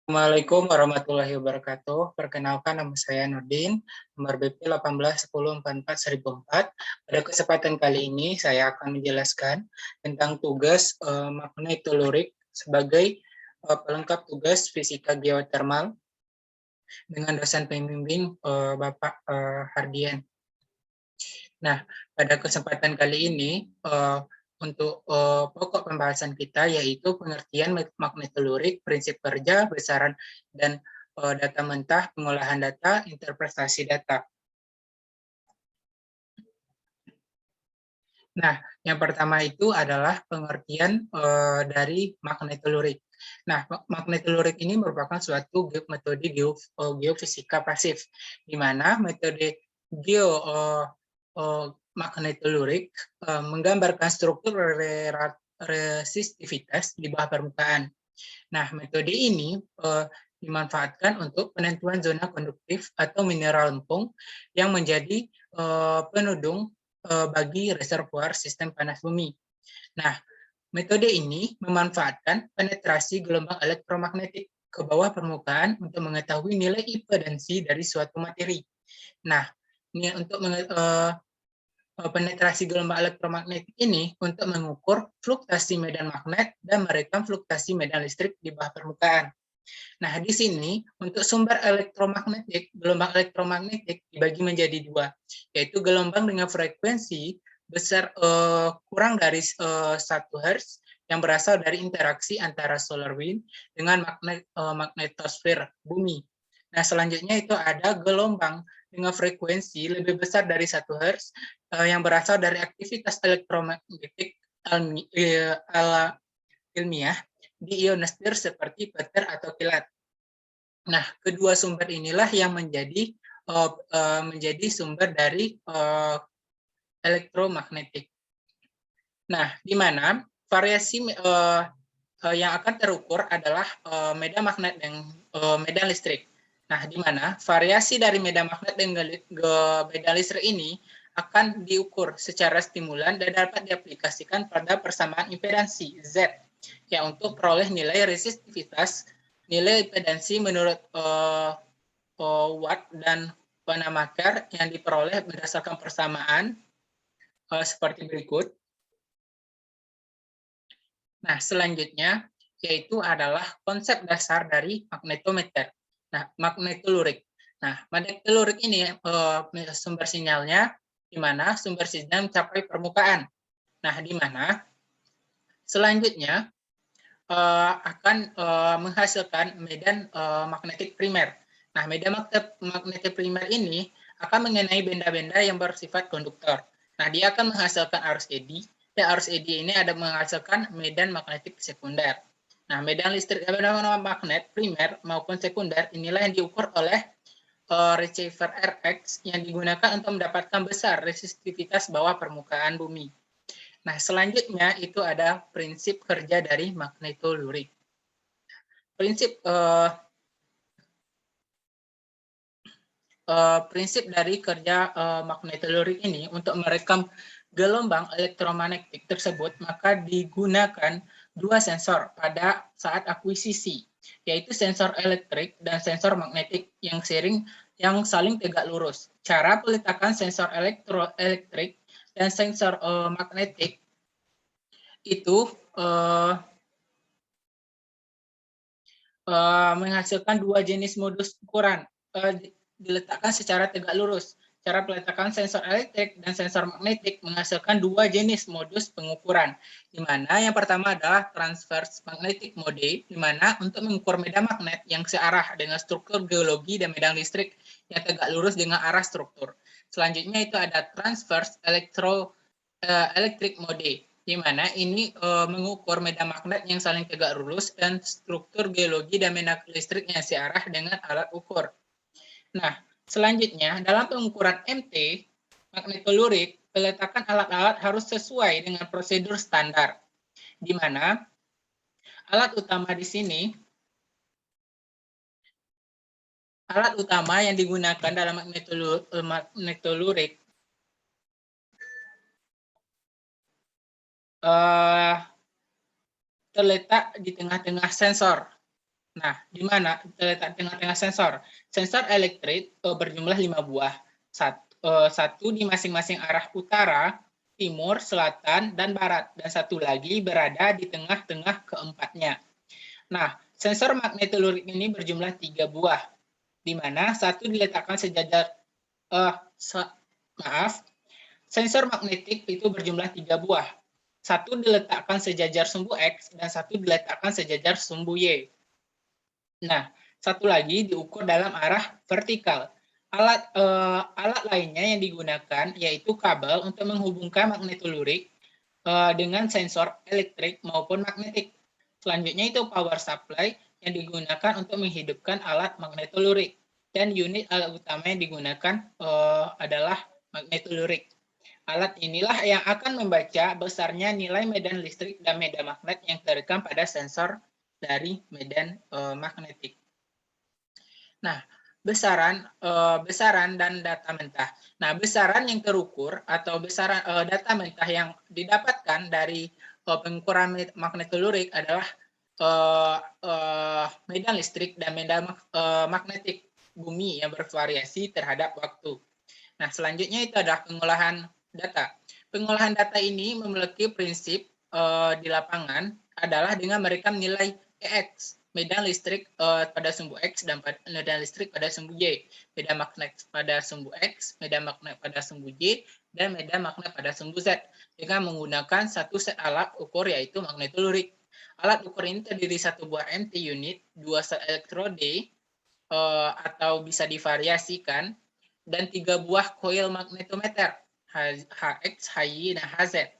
Assalamualaikum warahmatullahi wabarakatuh. Perkenalkan, nama saya Nurdin, nomor BP 181044-1004. Pada kesempatan kali ini saya akan menjelaskan tentang tugas magnetotelurik sebagai pelengkap tugas fisika geotermal dengan dosen pembimbing Bapak Hardian. Nah, pada kesempatan kali ini untuk pokok pembahasan kita yaitu pengertian magnetotelurik, prinsip kerja, besaran dan data mentah, pengolahan data, interpretasi data. Nah, yang pertama itu adalah pengertian dari magnetotelurik. Nah, magnetotelurik ini merupakan suatu metode geofisika pasif, di mana metode magnetotelurik menggambarkan struktur resistivitas di bawah permukaan. Nah, metode ini dimanfaatkan untuk penentuan zona konduktif atau mineral lempung yang menjadi penudung bagi reservoir sistem panas bumi. Nah, metode ini memanfaatkan penetrasi gelombang elektromagnetik ke bawah permukaan untuk mengetahui nilai impedansi dari suatu materi. Nah, ini untuk penetrasi gelombang elektromagnetik ini untuk mengukur fluktuasi medan magnet dan merekam fluktuasi medan listrik di bawah permukaan. Nah, di sini untuk sumber elektromagnetik, gelombang elektromagnetik dibagi menjadi dua, yaitu gelombang dengan frekuensi besar kurang dari 1 Hz yang berasal dari interaksi antara solar wind dengan magnetosfer bumi. Nah, selanjutnya itu ada gelombang dengan frekuensi lebih besar dari 1 Hz yang berasal dari aktivitas elektromagnetik ilmiah di ionosfer seperti petir atau kilat. Nah, kedua sumber inilah yang menjadi sumber dari elektromagnetik. Nah, di mana variasi yang akan terukur adalah medan magnet dan medan listrik. Nah, di mana variasi dari medan magnet dan medan listrik ini akan diukur secara stimulan dan dapat diaplikasikan pada persamaan impedansi Z, ya untuk peroleh nilai resistivitas, nilai impedansi menurut Watt dan Wanamaker yang diperoleh berdasarkan persamaan seperti berikut. Nah, selanjutnya yaitu adalah konsep dasar dari magnetometer. Nah, magnetotelurik. Nah, magnetotelurik ini sumber sinyalnya di mana sumber sinyal mencapai permukaan. Nah, di mana selanjutnya akan menghasilkan medan magnetik primer. Nah, medan magnetik primer ini akan mengenai benda-benda yang bersifat konduktor. Nah, dia akan menghasilkan arus eddy, dan arus eddy ini ada menghasilkan medan magnetik sekunder. Nah, medan listrik medan magnet primer maupun sekunder inilah yang diukur oleh receiver RX yang digunakan untuk mendapatkan besar resistivitas bawah permukaan bumi. Nah, selanjutnya itu ada prinsip kerja dari magnetotelurik. Prinsip dari kerja magnetotelurik ini untuk merekam gelombang elektromagnetik tersebut, maka digunakan dua sensor pada saat akuisisi, yaitu sensor elektrik dan sensor magnetik yang saling tegak lurus. Cara peletakan sensor elektrik dan sensor magnetik itu menghasilkan dua jenis modus ukuran, diletakkan secara tegak lurus. Cara peletakan sensor elektrik dan sensor magnetik menghasilkan dua jenis modus pengukuran, di mana yang pertama adalah transverse magnetic mode, di mana untuk mengukur medan magnet yang searah dengan struktur geologi dan medan listrik yang tegak lurus dengan arah struktur. Selanjutnya itu ada transverse electric mode, di mana ini mengukur medan magnet yang saling tegak lurus dan struktur geologi dan medan listrik yang searah dengan alat ukur. Nah, selanjutnya dalam pengukuran MT magnetotelurik, peletakan alat-alat harus sesuai dengan prosedur standar, di mana alat utama di sini, alat utama yang digunakan dalam magnetotelurik terletak di tengah-tengah sensor. Nah, di mana terletak tengah-tengah sensor? Sensor elektrik berjumlah 5 buah. Satu di masing-masing arah utara, timur, selatan, dan barat. Dan satu lagi berada di tengah-tengah keempatnya. Nah, sensor magnetolurik ini berjumlah 3 buah, di mana satu diletakkan sejajar, sensor magnetik itu berjumlah 3 buah. Satu diletakkan sejajar sumbu X dan satu diletakkan sejajar sumbu Y. Nah, satu lagi diukur dalam arah vertikal. Alat lainnya yang digunakan yaitu kabel untuk menghubungkan magnetolurik dengan sensor elektrik maupun magnetik. Selanjutnya itu power supply yang digunakan untuk menghidupkan alat magnetolurik. Dan unit alat utama yang digunakan adalah magnetolurik. Alat inilah yang akan membaca besarnya nilai medan listrik dan medan magnet yang terekam pada sensor dari medan magnetik. Nah, besaran dan data mentah. Nah, besaran yang terukur atau besaran data mentah yang didapatkan dari pengukuran magnetolurik adalah medan listrik dan medan magnetik bumi yang bervariasi terhadap waktu. Nah, selanjutnya itu adalah pengolahan data. Pengolahan data ini memiliki prinsip di lapangan adalah dengan merekam nilai EX, medan listrik pada sumbu X dan medan listrik pada sumbu Y, medan magnet pada sumbu X, medan magnet pada sumbu Y, dan medan magnet pada sumbu Z dengan menggunakan satu set alat ukur yaitu magnetolurik. Alat ukur ini terdiri satu buah MT unit, dua set elektrode atau bisa divariasikan, dan 3 buah koil magnetometer HX, HY, dan HZ.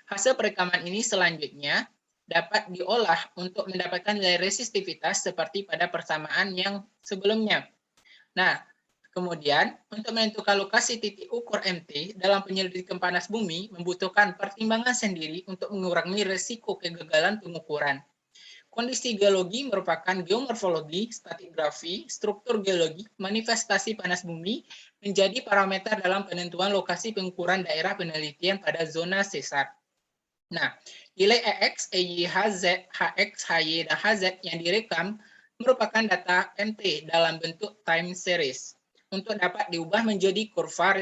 Hasil perekaman ini selanjutnya dapat diolah untuk mendapatkan nilai resistivitas seperti pada persamaan yang sebelumnya. Nah, kemudian untuk menentukan lokasi titik ukur MT dalam penyelidikan panas bumi membutuhkan pertimbangan sendiri untuk mengurangi risiko kegagalan pengukuran. Kondisi geologi merupakan geomorfologi, stratigrafi, struktur geologi, manifestasi panas bumi menjadi parameter dalam penentuan lokasi pengukuran daerah penelitian pada zona sesar. Nah, nilai EX, EY, HX, HY, dan HZ yang direkam merupakan data MT dalam bentuk time series untuk dapat diubah menjadi kurva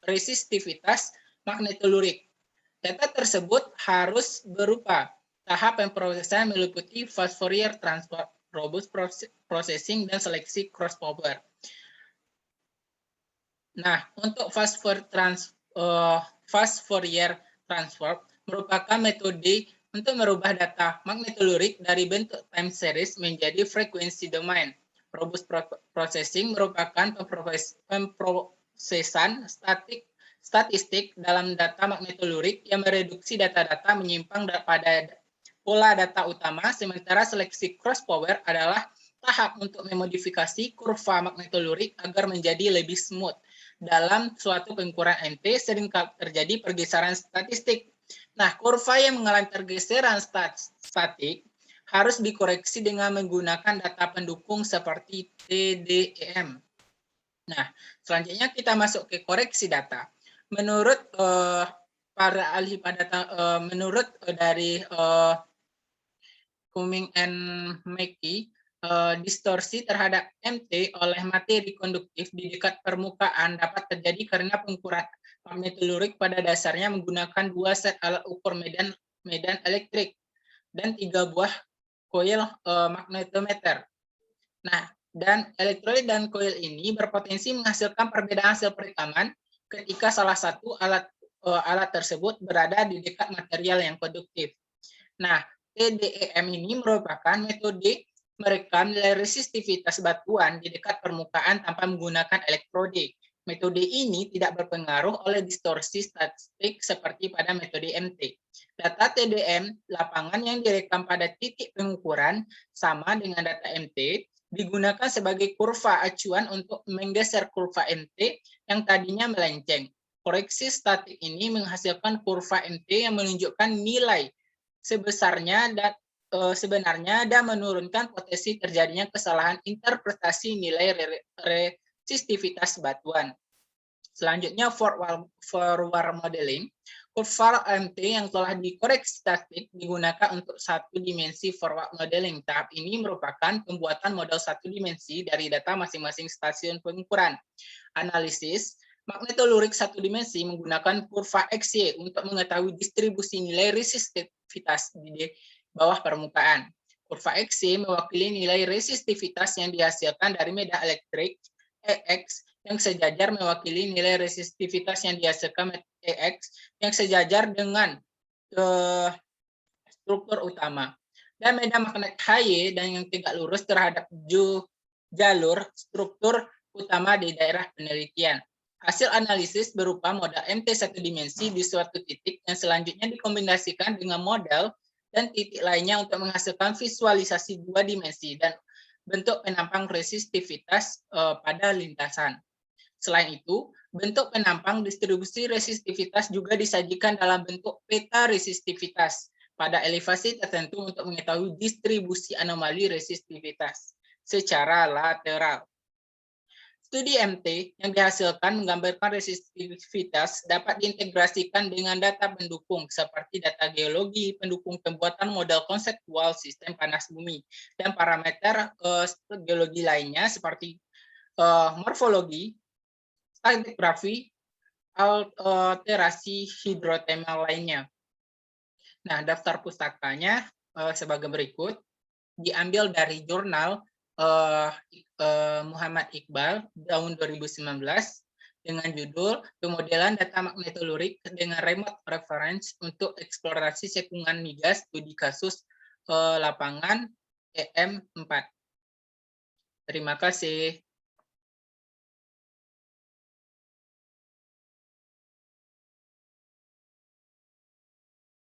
resistivitas magnetolurik. Data tersebut harus berupa tahap pemrosesan meliputi fast Fourier transform, robust processing, dan seleksi cross power. Nah, untuk fast Fourier transform merupakan metode untuk merubah data magnetolurik dari bentuk time series menjadi frekuensi domain. Robust processing merupakan pemrosesan statistik dalam data magnetolurik yang mereduksi data-data menyimpang pada pola data utama, sementara seleksi cross power adalah tahap untuk memodifikasi kurva magnetolurik agar menjadi lebih smooth. Dalam suatu pengukuran MT sering terjadi pergeseran statistik. Nah, kurva yang mengalami pergeseran statik harus dikoreksi dengan menggunakan data pendukung seperti TDEM. Nah, selanjutnya kita masuk ke koreksi data. Menurut para ahli pada menurut dari Cumming and Mackey, distorsi terhadap MT oleh materi konduktif di dekat permukaan dapat terjadi karena pengukuran magnetolurik pada dasarnya menggunakan dua set alat ukur medan elektrik dan 3 buah koil magnetometer. Nah, dan elektrolit dan koil ini berpotensi menghasilkan perbedaan hasil perekaman ketika salah satu alat tersebut berada di dekat material yang konduktif. Nah, TDEM ini merupakan metode merekam nilai resistivitas batuan di dekat permukaan tanpa menggunakan elektrode. Metode ini tidak berpengaruh oleh distorsi statistik seperti pada metode MT. Data TDM lapangan yang direkam pada titik pengukuran sama dengan data MT digunakan sebagai kurva acuan untuk menggeser kurva MT yang tadinya melenceng. Koreksi statik ini menghasilkan kurva MT yang menunjukkan nilai sebesarnya dan sebenarnya dan menurunkan potensi terjadinya kesalahan interpretasi nilai resistivitas batuan. Selanjutnya forward modeling. Kurva MT yang telah dikoreksi statik digunakan untuk satu dimensi forward modeling. Tahap ini merupakan pembuatan model satu dimensi dari data masing-masing stasiun pengukuran. Analisis magnetolurik satu dimensi menggunakan kurva XY untuk mengetahui distribusi nilai resistivitas di bawah permukaan. Kurva XY mewakili nilai resistivitas yang dihasilkan dari medan elektrik EX yang sejajar mewakili nilai resistivitas yang dihasilkan EX yang sejajar dengan struktur utama. Dan medan magnet HY dan yang tegak lurus terhadap jalur struktur utama di daerah penelitian. Hasil analisis berupa model MT satu dimensi di suatu titik yang selanjutnya dikombinasikan dengan model dan titik lainnya untuk menghasilkan visualisasi dua dimensi dan bentuk penampang resistivitas pada lintasan. Selain itu, bentuk penampang distribusi resistivitas juga disajikan dalam bentuk peta resistivitas pada elevasi tertentu untuk mengetahui distribusi anomali resistivitas secara lateral. Studi MT yang dihasilkan menggambarkan resistivitas dapat diintegrasikan dengan data pendukung seperti data geologi, pendukung pembuatan model konseptual sistem panas bumi, dan parameter geologi lainnya seperti morfologi, stratigrafi, alterasi hidrotermal lainnya. Nah, daftar pustakanya sebagai berikut, diambil dari jurnal Muhammad Iqbal tahun 2019 dengan judul Pemodelan Data Magnetolurik dengan Remote Reference untuk Eksplorasi Sekungan Migas Studi Kasus Lapangan EM4. Terima kasih.